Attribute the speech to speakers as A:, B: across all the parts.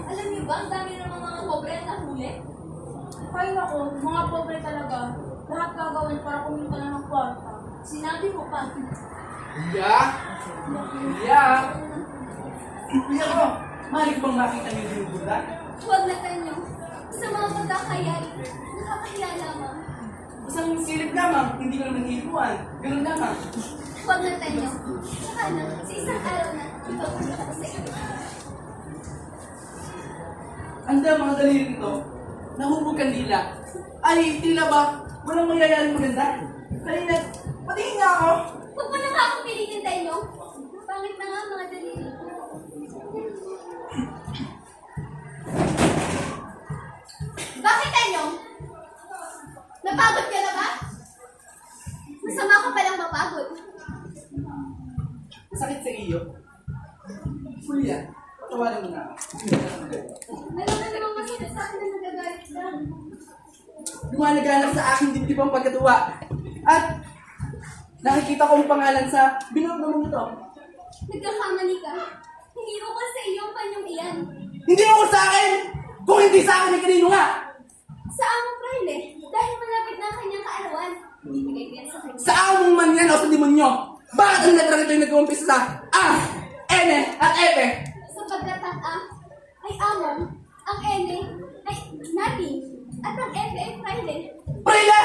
A: Alam niyo ba, ang dami naman mga pobre at nahuli?
B: Ay nako, mga pobre talaga. Lahat gagawin para kumita na ng kwarta.
A: Sinabi mo pa.
C: Iya? Iya? Iya ko! Mahalik bang makita niyo yung bulan?
A: Huwag na tanyo. Sa mga pagkakayari, nakakahiya lamang.
C: Isang silip lamang, hindi ko naman hiluan. Ganun lamang.
A: Huwag na tanyo. Saka na, sa isang araw na, ikaw ang nakasaya.
C: Anda mga daliri nito, nahubog kandila. Ay, tila ba? Walang mangyayaring maganda. Kanina, patingin nga ako.
A: Huwag mo na nga akong pilitin tayo. Pangit na nga mga daliri. Bakit tayo? Napagod ka na ba? Masama ka palang mapagod.
C: Sakit sa iyo. Julia, patawalan mo na ako.
A: Alam na namang masakit sa akin na nagagalit lang.
C: Lumalaganak sa aking dibdib ang pagkatuwa. At nakikita ko ang pangalan sa binunog na mong ito.
A: Nagkakamali ka. Hindi ko sa iyo ang panyong iyan.
C: Hindi mo sa akin! Kung hindi sa akin, ay kanino nga?
A: Sa among praile, dahil malapit na ang kanyang kaarawan. Hindi bigay ko yan sa kanya.
C: Sa among man yan o sa demonyo? Bakit ang letra nito yung nag-umpisa sa A, N, at F?
A: Sapagkat ang A ay among, ang N ay natin, at ang F ay praile.
C: Praile!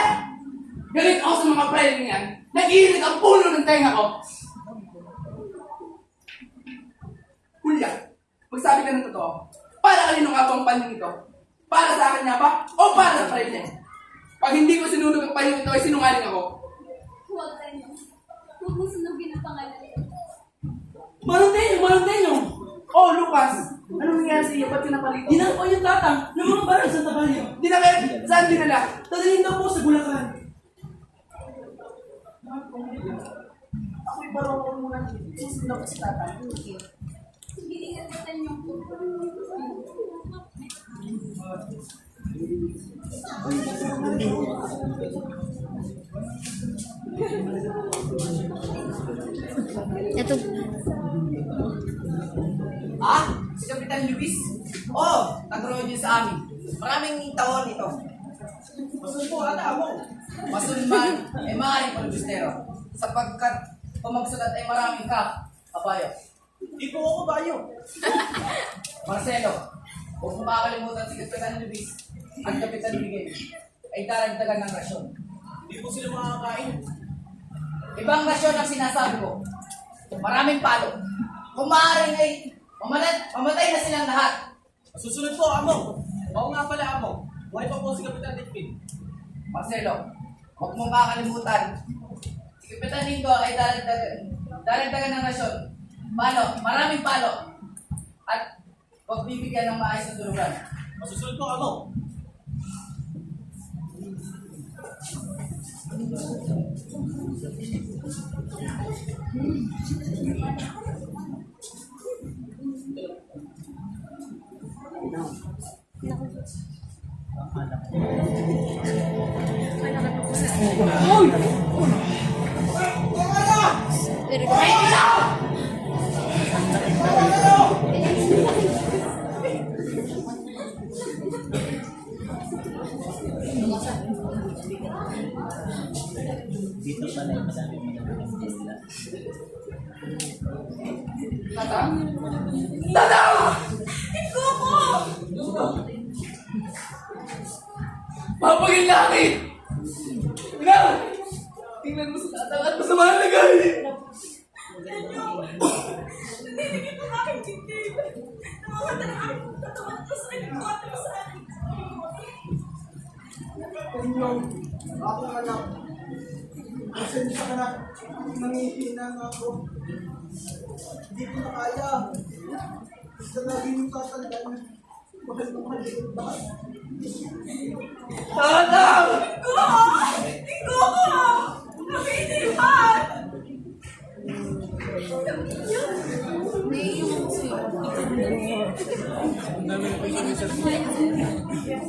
C: Galit ako sa mga praile niyan. Nag-iinit ang puno ng tenga ko. Julia, magsabi ka ng totoo. Para kanino nga ba ang panyong ito? Para sa akin nga ba? O para sa praile? Pag hindi ko sinunog ang panyong ito, ay sinungaling ako.
A: Huwag tayo. Huwag mo sunugin ang pangalan.
C: Malantenyo! Oh, Lucas! Anong nangyari sa iyo? Ba't ka napalito?
D: Ginagawa yung tatang ng mga barang sa tabanyo.
C: Di na kayo, saan dinala?
D: Dadalhin daw po sa Bulacan.
C: Ako'y baroko muna. Susunod ko si tatay.
A: Bilingan natin yung
B: Ito.
E: Ah? Si Kapitan Luis? Oo, nag-road niyo sa amin. Maraming tawon ito. Masun po, ata mo. Masun man, ay maaaring palubistero. Sapagkat pamagsulat ay maraming kabayo.
D: Di po ako bayo.
E: Marcelo, huwag mo makakalimutan si Kapitan Luis at Kapitan Miguel ay daragdagan ng rasyon.
D: Di po sila makakain.
E: Ibang rasyon ang sinasabi ko. Maraming palo. Kung maaaring ay mamatay na silang lahat.
D: Susunod po, amo. Oo nga pala, amo. Buhay pa po si Kapitan Dikpin.
E: Marcelo, huwag mong kakalimutan. Si Kapitan Linggo ay daragdagan ng rasyon. Palo, maraming palo. At huwag bibigyan ng maayos na tulugan.
D: Susunod po, amo.
F: Dito pala yung masabi mo na nila.
C: Tata? Tata!
A: Tingko ko!
C: Mapaging langit! Ina! Tingnan mo sa tatang at masama na lagay!
B: Nandilingin ko aking dibdib. Namamata na ang katawan ko sa aking kwarto sa aking.
G: Kanyang aking anak. Pasensya ka na. Nangihina na ako. Hindi ko na kaya. Sa lagi yung tatandaan. Mahal na mahal ko ba?
C: Tatang!
B: Tingko ko! Nakinihan!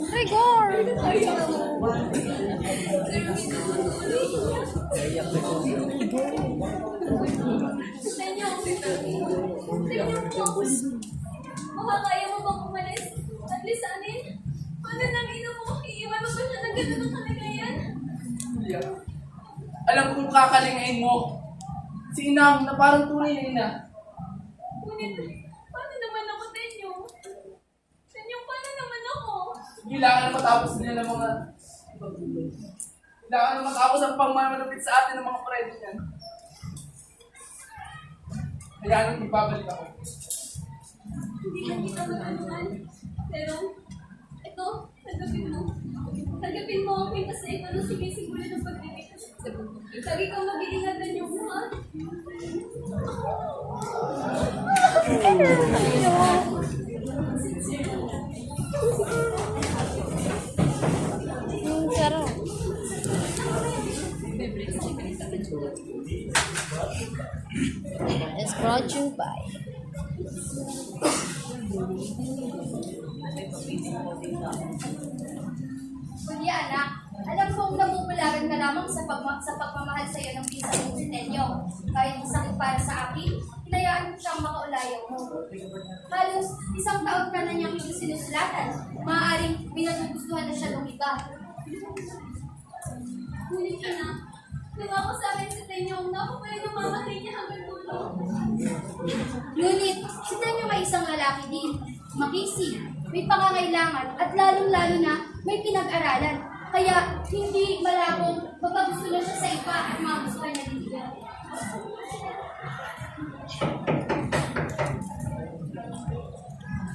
A: Tanyo! Tanyo po! Makakaya mo bang umalis? At least anin? Paano nang ina mo? Iiwan mo ba siya ng ganun ang kalagayan?
C: Julia, alam kong kakalingain mo. Si Inang na parang tunay na ina.
A: Ngunit, paano naman ako, Tenyo? Tenyo, paano naman ako?
C: Kailangan na matapos nila ng mga... Kailangan na matapos ang pangmamalupit sa atin ng mga friends niyan. Kaya nang ibabalik ako.
A: Hindi lang kita matulungan. Pero, ito, tanggapin mo. Tanggapin mo ako kasi ito na sinisiguro ng pagkikita. Lagi kang mag-iingat na niyo mo, ha?
H: It's brought you by
A: Kuya, anak, alam kong nabubulagan ka lamang sa pagmamahal sa iyo ng pinsan mo si Tenyo. Kahit masakit para sa akin, hinayaan mo siyang makaulayaw mo. Halos isang taon ka na niyang hindi sinusulatan. Maaaring pinagugustuhan na siya ng iba. Ngunit ina, nangako sa akin si Tenyo na ako pa rin namamatay niya hanggang dulo. Ngunit si Tenyo may isang lalaki din, makisig, may pangangailangan at lalong-lalo na may pinag-aralan. Kaya hindi malabong mapagusto na siya sa iba at magustuhan niya din iba.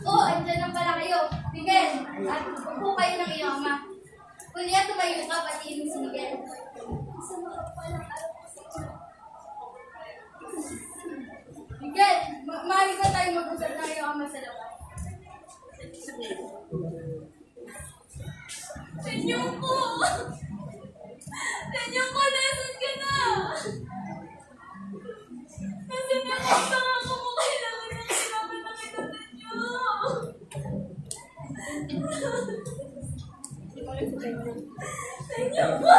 A: Oh, andyan na pala kayo. Miguel, at upo kayo ng iyong ama. Kuya, tumayo ka, patiin mo si Miguel. Sa mga palang araw ko sa inyo. Miguel, maaari ka tayo mag-usap ng iyong ama sa labas. Tenyo ko! Tenyo ko, nasan ka na? Kasi nakapang ako mo kailangan ng kailangan na kita, Tenyo! Tenyo ko!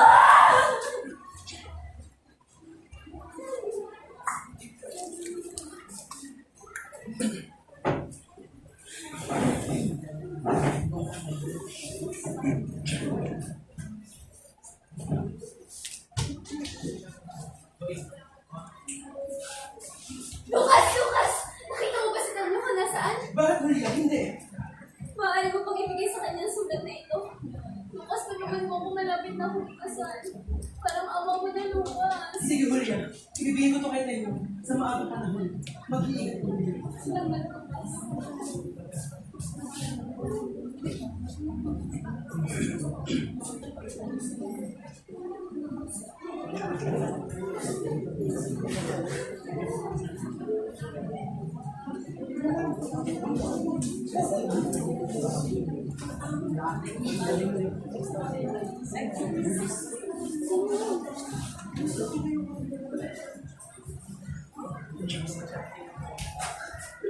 A: Lucas! Lucas! Nakita mo ba si Tenyo kung nasaan?
C: Bakit Julia? Hindi.
A: Maaari mo pang ibigay sa kanya ang sulat na ito. Lucas, tulungan mo kung malapit na akong ikasal. Parang awa mo na, Lucas.
C: Sige Julia, ibibigay ko to kay Tenyo sa maagang panahon. Mag-iingat ko Julia.
A: Salamat, Lucas.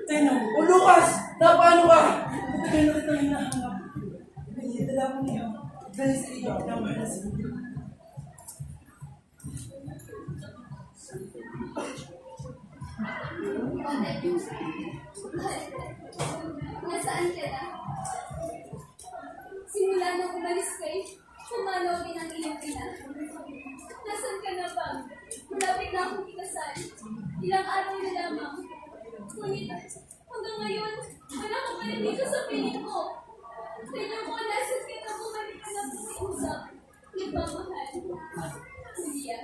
C: Tenyo, o Lucas! Paano ka? Matagal na kita hinahanap. Nahihitala ko niyo. Dahil sa iyo, na mahal sa iyo.
A: Nasaan ka na? Simula nang umalis kayo, pumanaw din ang iyong ina. Nasaan ka na ba? Malapit na akong ikasal. Ilang araw na lamang. Ngunit hanggang ngayon, wala ka pa rin dito sa piling ko. Kaya mo, nasaan ka na bumalik ka na pumiusap. Nagmamahal. Julia.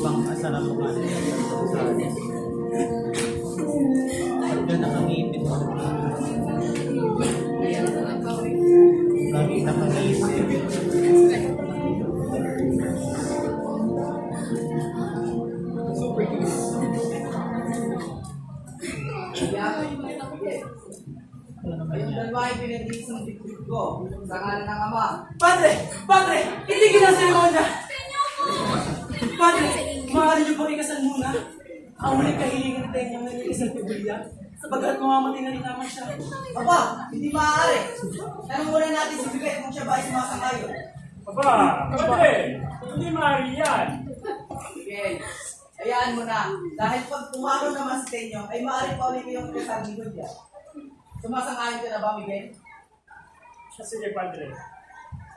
F: Bang asal ako nga sa atin. ka nakangipin mo. Lagi nakangipin.
C: Super kiss.
E: Ayun dalawa ay pinag-iisang dibdib ko sa ngalan ng Ama.
C: Padre! Padre! Itigil ang seremonya! Padre! Maaari niyo pang ikasal muna. Ang muling kahilingan natin yung nag-iisang tibuliya. Sapagkat mamamatay na rin naman siya.
E: Aba, hindi maaari. Tanong muna natin si Bigay kung siya ba ay sumasang-ayon.
I: Aba, padre, hindi maaari yan.
E: Sige, hayaan mo na. Dahil pag pumalo naman si Tenyo, ay maaari pa ulit yung kasal ni Julia. Sumasang-ayon ka na ba, Miguel?
I: Sige, padre.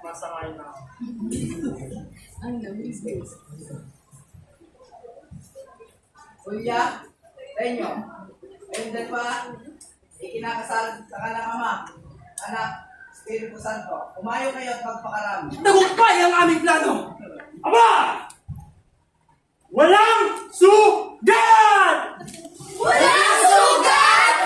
I: Masamayin na ako.
E: Julia, Tenyo, ayun din pa, ikinakasal sa kanang Ama, Anak, Espiritu Santo. Umayo kayo at magpakarami.
C: Tagumpay ang aming plano!
I: Aba! Walang sugat!
A: Walang sugat!